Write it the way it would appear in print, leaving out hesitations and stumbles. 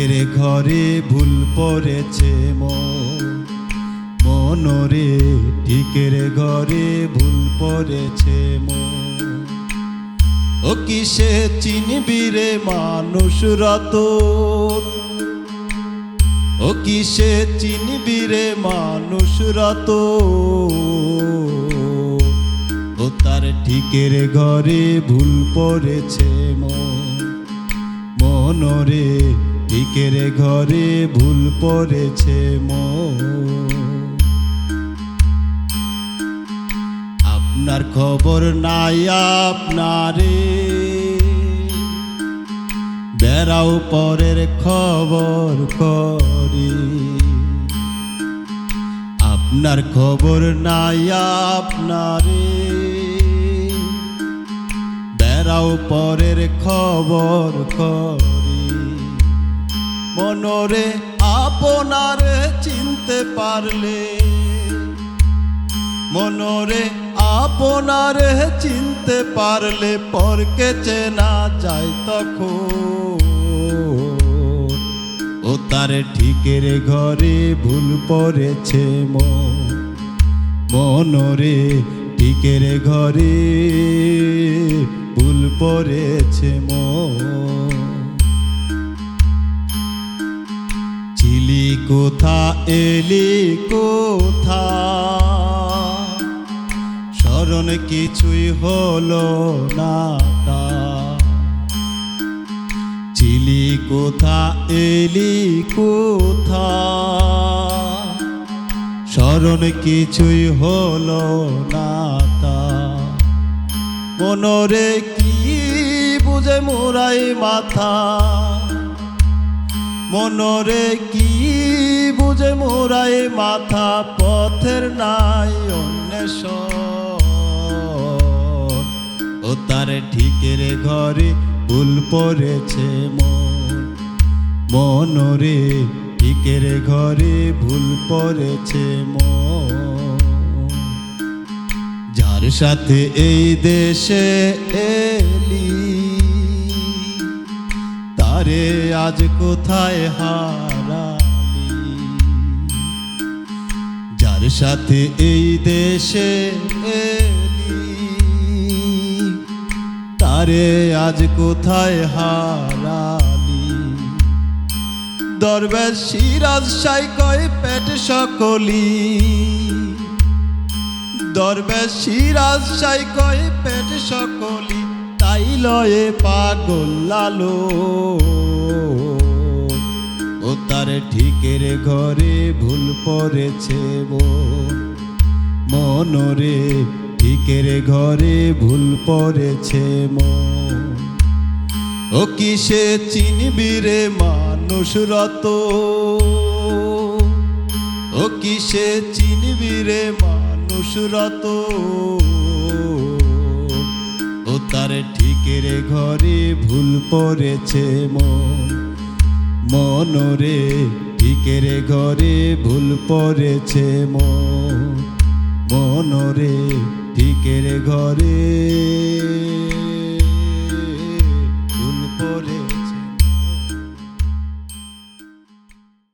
ঠিকের ঘরে ভুল পড়েছে মনরে, ঠিকের ঘরে ভুল পড়েছে ও কিসে চিনবি রে মানুষ রতন, ও কিসে চিনবি রে মানুষ রতন, ও তার ঠিকের ঘরে ভুল পড়েছে মনরে, ঠিকের ঘরে ভুল পড়েছে আপনার খবর নাই আপনারে, বেড়াও পরের খবর করি। আপনার খবর নাই আপনারে, বেড়াও পরের খবর করি। মনরে আপনারে চিনতে পারলে, মনরে আপনারে চিনতে পারলে পরকে চেনা যায় তখন, ও তার ঠিকের ঘরে ভুল পড়েছে মনরে, ঠিকের ঘরে ভুল পড়েছে ছিলি কোথা এলি কোথা, স্মরণ কিছুই হলো না তা। ছিলি কোথা এলি কোথা, স্মরণ কিছুই হলো না তা। মনরে কি বুঝে মোরাই মাথা, মনরে কি বুঝে মোরাই মাথা, পথের নাই অন্বেষণ, ও তার ঠিকের ঘরে ভুল পড়েছে মনরে, ঠিকের ঘরে ভুল পড়েছে যার সাথে এই দেশে এলি, তারে আজ কোথায় হারালি। যার সাথে এই দেশে এলি, তারে আজ কোথায় হারালি। দরবেশ সিরাজ সাই কয় পেট সকলি, দরবেশ সিরাজ সাই কয় পেট সকলি, তাই লয়ে পাগল লালো, ও তার ঠিকের ঘরে ভুল পড়েছে মনরে, ঠিকের ঘরে ভুল পড়েছে ও কিসে চিনবি রে মানুষ রতন, ও কিসে চিনবি রে মানুষ রতন, ও তার ঠিকের ঘরে ভুল পড়েছে মনরে, ঠিকের ঘরে ভুল পড়েছে মনরে, ঠিকের ঘরে।